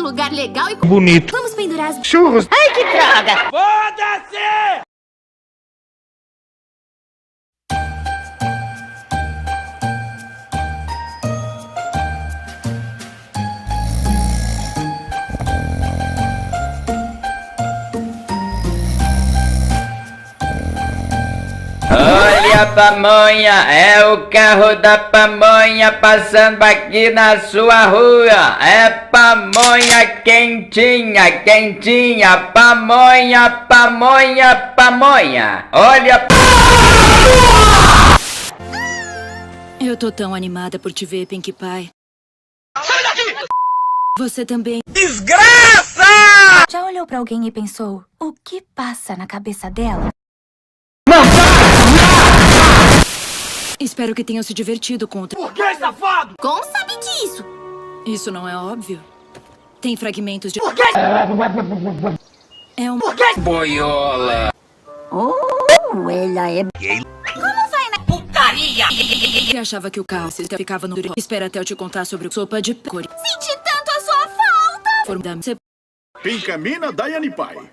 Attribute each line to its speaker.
Speaker 1: lugar legal e
Speaker 2: bonito.
Speaker 1: Vamos pendurar as...
Speaker 2: Churros.
Speaker 1: Ai, que droga!
Speaker 3: Foda-se! Olha a pamonha, é o carro da pamonha passando aqui na sua rua. É pamonha quentinha, quentinha, pamonha, pamonha, pamonha. Olha.
Speaker 4: Eu tô tão animada por te ver, Pinkie Pie.
Speaker 3: Sai daqui!
Speaker 4: Você também.
Speaker 3: Desgraça!
Speaker 1: Já olhou pra alguém e pensou, o que passa na cabeça dela?
Speaker 4: Espero que tenham se divertido com o...
Speaker 3: Por que, safado?
Speaker 1: Como sabe disso?
Speaker 4: Isso não é óbvio? Tem fragmentos de...
Speaker 3: Por que?
Speaker 4: É um...
Speaker 3: Por que?
Speaker 2: Boiola.
Speaker 1: Ela é...
Speaker 4: que achava que o carro se ficava no... Espera até eu te contar sobre o sopa de cor.
Speaker 1: Senti tanto a sua falta!
Speaker 4: Você...
Speaker 5: Pincamina Diane Pai.